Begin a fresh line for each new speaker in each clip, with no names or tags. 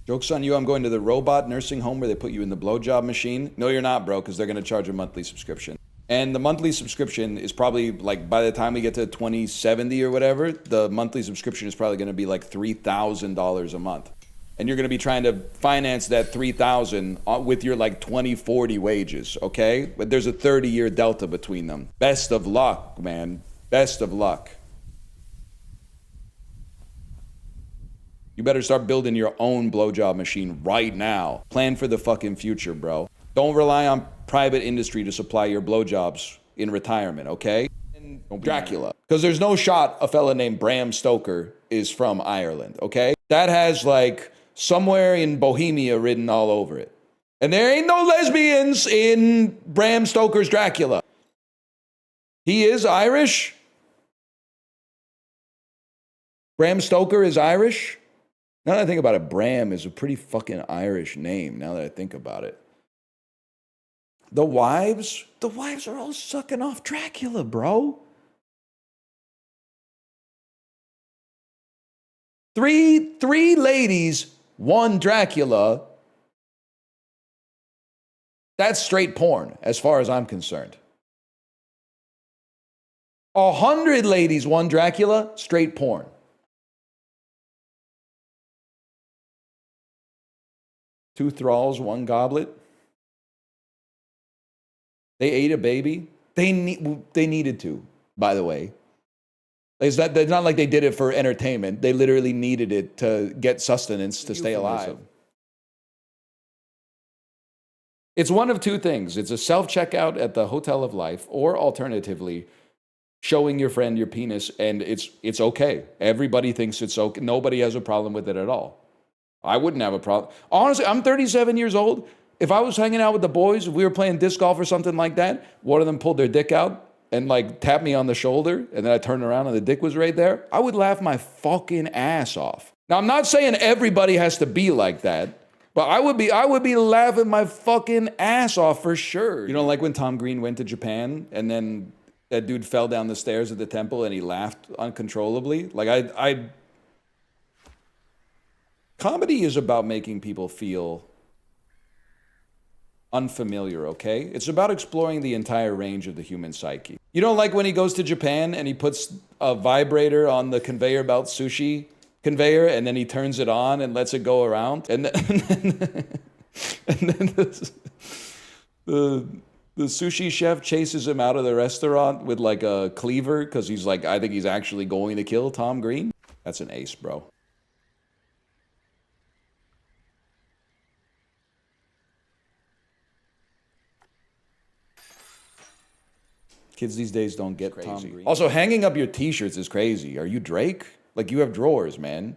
Joke's on you, I'm going to the robot nursing home where they put you in the blowjob machine. No, you're not, bro, because they're going to charge a monthly subscription. And the monthly subscription is probably, like, by the time we get to 2070 or whatever, the monthly subscription is probably going to be like $3,000 a month. And you're going to be trying to finance that $3,000 with your like 2040 wages, okay? But there's a 30-year delta between them. Best of luck, man. Best of luck. You better start building your own blowjob machine right now. Plan for the fucking future, bro. Don't rely on private industry to supply your blowjobs in retirement, okay? And Dracula. Because there's no shot a fella named Bram Stoker is from Ireland, okay? That has like somewhere in Bohemia written all over it. And there ain't no lesbians in Bram Stoker's Dracula. He is Irish? Bram Stoker is Irish? Now that I think about it, Bram is a pretty fucking Irish name, now that I think about it. The wives are all sucking off Dracula, bro. Three ladies, one Dracula. That's straight porn, as far as I'm concerned. 100 ladies, one Dracula, straight porn. Two thralls, one goblet. They ate a baby. They needed to, by the way. It's not like they did it for entertainment. They literally needed it to get sustenance to stay alive. It's one of two things. It's a self-checkout at the Hotel of Life, or alternatively, showing your friend your penis, and it's okay. Everybody thinks it's okay. Nobody has a problem with it at all. I wouldn't have a problem. Honestly, I'm 37 years old. If I was hanging out with the boys, if we were playing disc golf or something like that, one of them pulled their dick out and like tapped me on the shoulder, and then I turned around and the dick was right there, I would laugh my fucking ass off. Now, I'm not saying everybody has to be like that, but I would be laughing my fucking ass off for sure. You know, like when Tom Green went to Japan and then that dude fell down the stairs at the temple and he laughed uncontrollably? Like comedy is about making people feel unfamiliar, okay? It's about exploring the entire range of the human psyche. You don't like when he goes to Japan and he puts a vibrator on the conveyor belt sushi conveyor and then he turns it on and lets it go around? And then the sushi chef chases him out of the restaurant with like a cleaver because he's like, I think he's actually going to kill Tom Green. That's an ace, bro. Kids these days don't get Tom Green. Also, hanging up your t-shirts is crazy. Are you Drake? Like, you have drawers, man.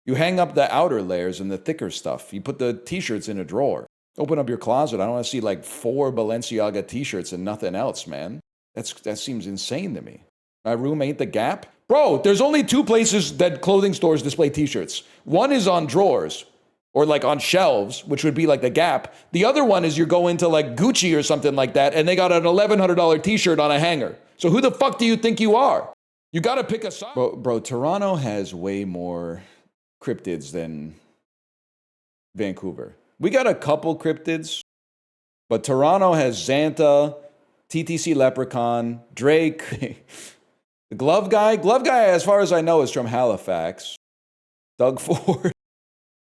You hang up the outer layers and the thicker stuff. You put the t-shirts in a drawer. Open up your closet. I don't want to see like 4 Balenciaga t-shirts and nothing else, man. That seems insane to me. My room ain't the Gap. Bro, there's only 2 places that clothing stores display t-shirts. One is on drawers, or like on shelves, which would be like the Gap. The other one is you're going to like Gucci or something like that, and they got an $1,100 t-shirt on a hanger. So who the fuck do you think you are? You gotta pick a side. Bro, Toronto has way more cryptids than Vancouver. We got a couple cryptids, but Toronto has Xanta, TTC Leprechaun, Drake, the Glove Guy. Glove Guy, as far as I know, is from Halifax. Doug Ford.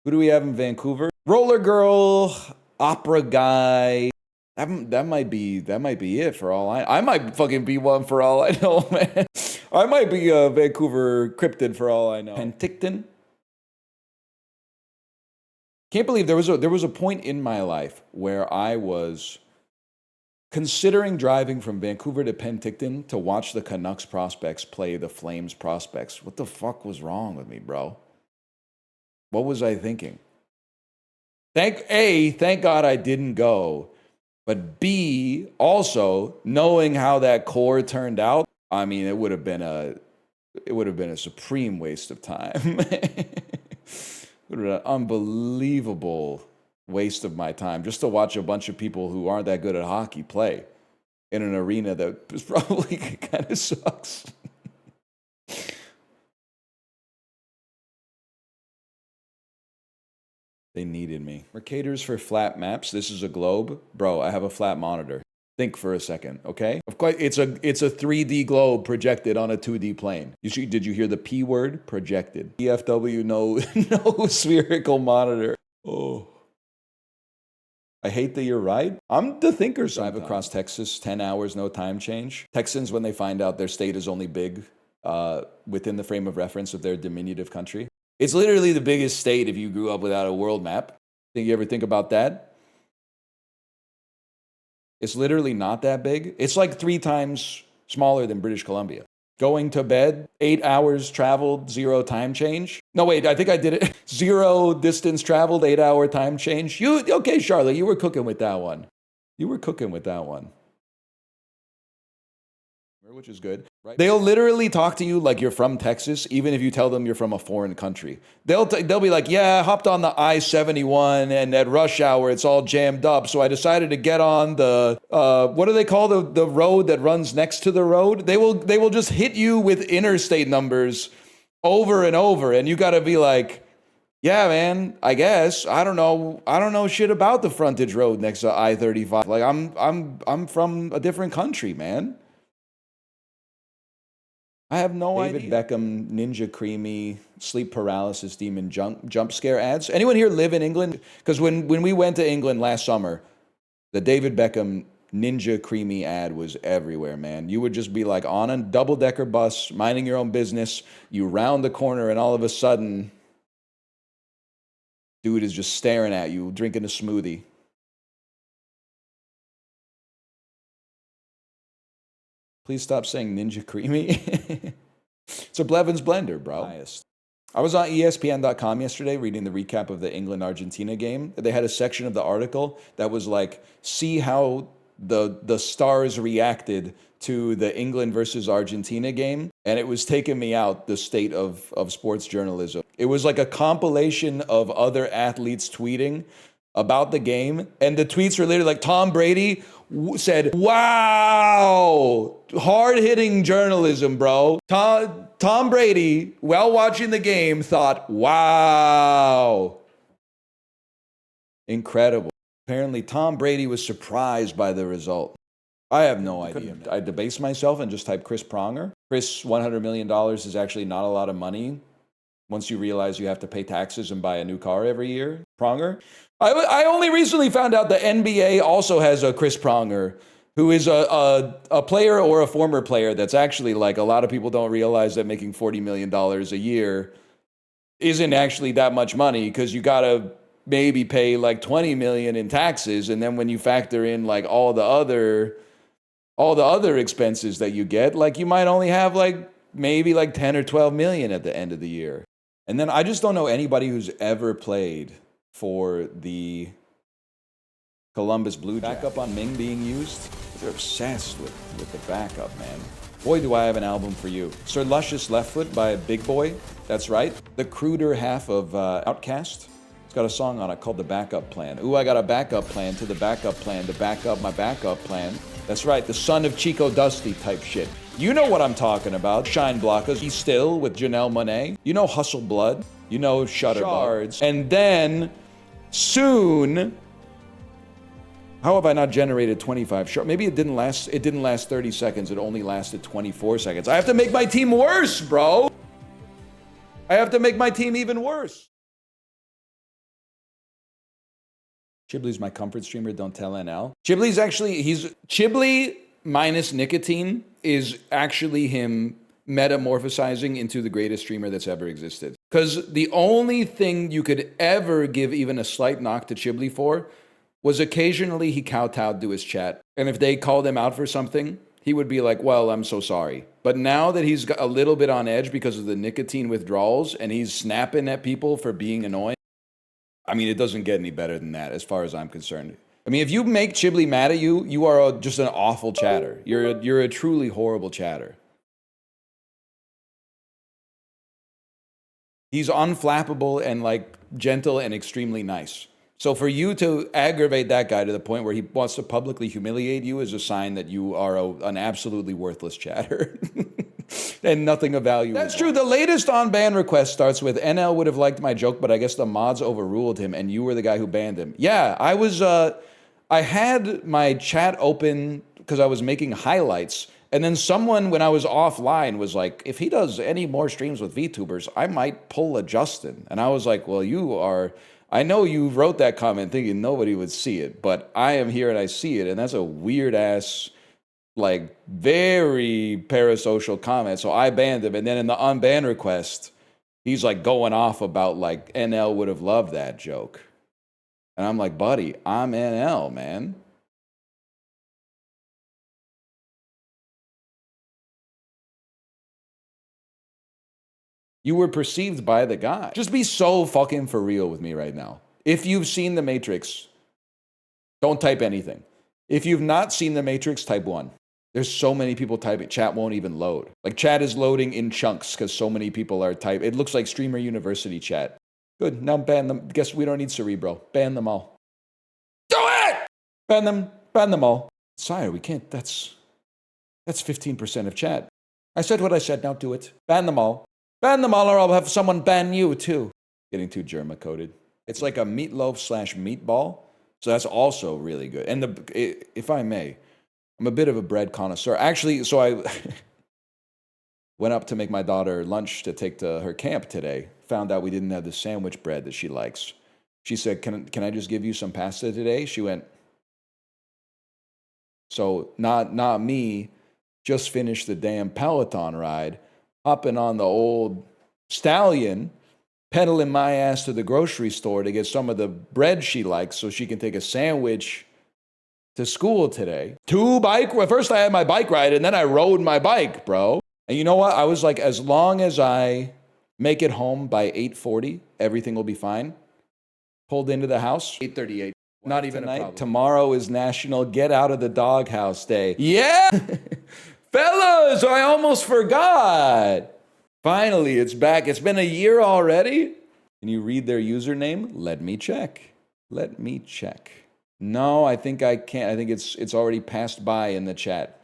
Who do we have in Vancouver? Roller Girl, Opera Guy. That might be it for all I might fucking be one for all I know, man. I might be a Vancouver cryptid for all I know. Penticton. Can't believe there was a point in my life where I was considering driving from Vancouver to Penticton to watch the Canucks prospects play the Flames prospects. What the fuck was wrong with me, bro? What was I thinking? Thank God I didn't go. But B, also, knowing how that core turned out, I mean, it would have been a supreme waste of time. It would have been an unbelievable waste of my time just to watch a bunch of people who aren't that good at hockey play in an arena that probably kind of sucks. They needed me. Mercators for flat maps. This is a globe. Bro, I have a flat monitor. Think for a second, okay? Of course, it's a 3D globe projected on a 2D plane. Did you hear the P word? Projected. EFW, no spherical monitor. Oh. I hate that you're right. I'm the thinker sometimes. Drive across Texas, 10 hours, no time change. Texans, when they find out their state is only big within the frame of reference of their diminutive country. It's literally the biggest state if you grew up without a world map. Think you ever think about that? It's literally not that big. It's like 3 times smaller than British Columbia. Going to bed, 8 hours traveled, 0 time change. No, wait, I think I did it. 0 distance traveled, 8-hour time change. Okay, Charlotte, you were cooking with that one. You were cooking with that one. Which is good, right? They'll literally talk to you like you're from Texas, even if you tell them you're from a foreign country. They'll be like, yeah, I hopped on the I-71 and at rush hour, it's all jammed up. So I decided to get on the, what do they call the road that runs next to the road? They will just hit you with interstate numbers over and over. And you got to be like, yeah, man, I guess. I don't know shit about the frontage road next to I-35. Like I'm from a different country, man. I have no idea. David Beckham, Ninja Creami, sleep paralysis demon jump scare ads. Anyone here live in England? Because when we went to England last summer, the David Beckham Ninja Creami ad was everywhere, man. You would just be like on a double-decker bus, minding your own business. You round the corner and all of a sudden, dude is just staring at you, drinking a smoothie. Please stop saying Ninja Creami. It's a Blevins blender, bro. I was on ESPN.com yesterday reading the recap of the England-Argentina game. They had a section of the article that was like, see how the stars reacted to the England versus Argentina game. And it was taking me out, the state of sports journalism. It was like a compilation of other athletes tweeting about the game. And the tweets were literally like, Tom Brady said, wow, hard-hitting journalism, bro. Tom Brady, while watching the game, thought, wow, incredible. Apparently, Tom Brady was surprised by the result. I have no idea. I debase myself and just type Chris Pronger. Chris, $100 million is actually not a lot of money once you realize you have to pay taxes and buy a new car every year. Pronger. I only recently found out the NBA also has a Chris Pronger, who is a player or a former player that's actually, like, a lot of people don't realize that making $40 million a year isn't actually that much money, because you got to maybe pay like $20 million in taxes, and then when you factor in like all the other expenses that you get, like you might only have like maybe like 10 or 12 million at the end of the year. And then I just don't know anybody who's ever played for the Columbus Blue Jackets. Backup on Ming being used? They're obsessed with the backup, man. Boy, do I have an album for you. Sir Luscious Left Foot by Big Boy. That's right. The cruder half of Outkast. It's got a song on it called The Backup Plan. Ooh, I got a backup plan to the backup plan to back up my backup plan. That's right, the son of Chico Dusty type shit. You know what I'm talking about. Shine Blockers, Be Still with Janelle Monáe. You know Hustle Blood. You know Shutterbirds. And then soon, how have I not generated 25 short? Maybe it didn't last 30 seconds. It only lasted 24 seconds. I have to make my team worse, bro. I have to make my team even worse. Chibley's my comfort streamer, don't tell NL. Chibley's actually, Chibley minus nicotine is actually him metamorphosizing into the greatest streamer that's ever existed. Because the only thing you could ever give even a slight knock to Chibley for was occasionally he kowtowed to his chat. And if they called him out for something, he would be like, well, I'm so sorry. But now that he's got a little bit on edge because of the nicotine withdrawals and he's snapping at people for being annoying, I mean, it doesn't get any better than that as far as I'm concerned. I mean, if you make Chibley mad at you, you are just an awful chatter. You're a truly horrible chatter. He's unflappable and like gentle and extremely nice. So for you to aggravate that guy to the point where he wants to publicly humiliate you is a sign that you are an absolutely worthless chatter. and nothing of value. That's true. The latest on-ban request starts with NL would have liked my joke, but I guess the mods overruled him and you were the guy who banned him. Yeah, I had my chat open because I was making highlights. And then someone, when I was offline, was like, if he does any more streams with VTubers, I might pull a Justin. And I was like, well, I know you wrote that comment thinking nobody would see it, but I am here and I see it. And that's a weird ass, like, very parasocial comment. So I banned him. And then in the unban request, he's like going off about like NL would have loved that joke. And I'm like, buddy, I'm NL, man. You were perceived by the guy. Just be so fucking for real with me right now. If you've seen The Matrix, don't type anything. If you've not seen The Matrix, type 1. There's so many people typing. Chat won't even load. Like, chat is loading in chunks because so many people are typing. It looks like Streamer University chat. Good, now ban them. Guess we don't need Cerebro. Ban them all. Do it! Ban them all. Sire, we can't, that's 15% of chat. I said what I said, now do it. Ban them all. Ban them all or I'll have someone ban you too. Getting too germa-coated. It's like a meatloaf / meatball. So that's also really good. And if I may, I'm a bit of a bread connoisseur. Actually, so I went up to make my daughter lunch to take to her camp today. Found out we didn't have the sandwich bread that she likes. She said, can I just give you some pasta today? She went, so not me, just finished the damn Peloton ride, hopping on the old stallion, pedaling my ass to the grocery store to get some of the bread she likes so she can take a sandwich to school today. First I had my bike ride and then I rode my bike, bro. And you know what? I was like, as long as I make it home by 8:40, everything will be fine. Pulled into the house, 8:38. Not even a problem. Tomorrow is National Get Out of the Doghouse Day. Yeah! Fellas, I almost forgot. Finally, it's back. It's been a year already. Can you read their username? Let me check. No, I think I can't. I think it's already passed by in the chat.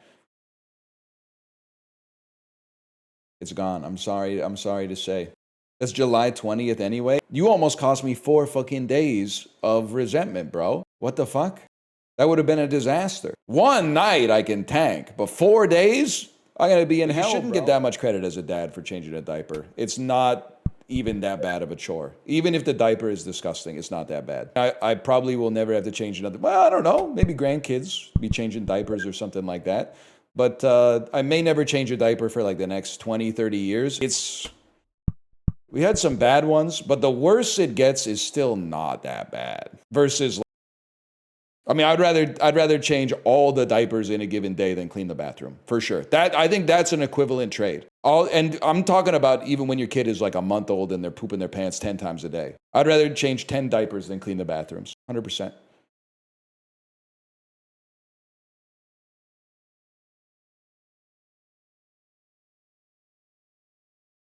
It's gone. I'm sorry to say. That's July 20th anyway. You almost cost me 4 fucking days of resentment, bro. What the fuck? That would have been a disaster. 1 night I can tank, but 4 days? I'm gonna be in hell, You shouldn't get that much credit as a dad for changing a diaper. It's not even that bad of a chore. Even if the diaper is disgusting, it's not that bad. I probably will never have to change another. Well, I don't know. Maybe grandkids be changing diapers or something like that. But I may never change a diaper for like the next 20, 30 years. We had some bad ones, but the worse it gets is still not that bad. Versus, I mean, I'd rather change all the diapers in a given day than clean the bathroom, for sure. I think that's an equivalent trade. And I'm talking about even when your kid is like a month old and they're pooping their pants 10 times a day. I'd rather change 10 diapers than clean the bathrooms, 100%.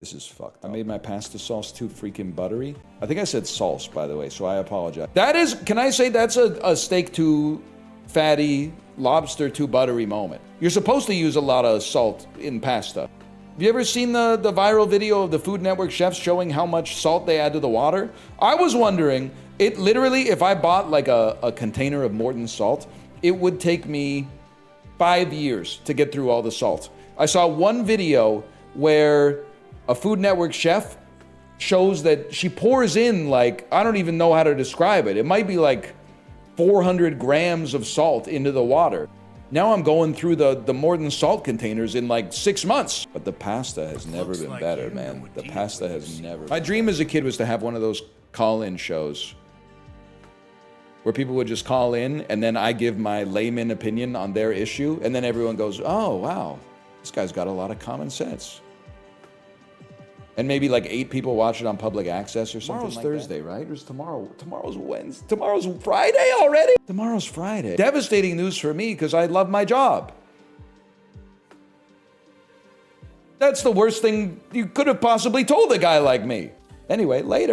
This is fucked up. I made my pasta sauce too freaking buttery. I think I said sauce, by the way, so I apologize. Can I say that's a steak too fatty, lobster too buttery moment? You're supposed to use a lot of salt in pasta. Have you ever seen the viral video of the Food Network chefs showing how much salt they add to the water? I was wondering, it literally, if I bought like a container of Morton salt, it would take me 5 years to get through all the salt. I saw one video where a Food Network chef shows that she pours in like, I don't even know how to describe it. It might be like 400 grams of salt into the water. Now I'm going through the Morton salt containers in like 6 months. But the pasta has never been better, man. The pasta has never. My dream as a kid was to have one of those call-in shows where people would just call in and then I give my layman opinion on their issue. And then everyone goes, oh, wow, this guy's got a lot of common sense. And maybe like 8 people watch it on public access or something. Tomorrow's Thursday, right? Or is tomorrow? Tomorrow's Wednesday. Tomorrow's Friday already? Tomorrow's Friday. Devastating news for me because I love my job. That's the worst thing you could have possibly told a guy like me. Anyway, later.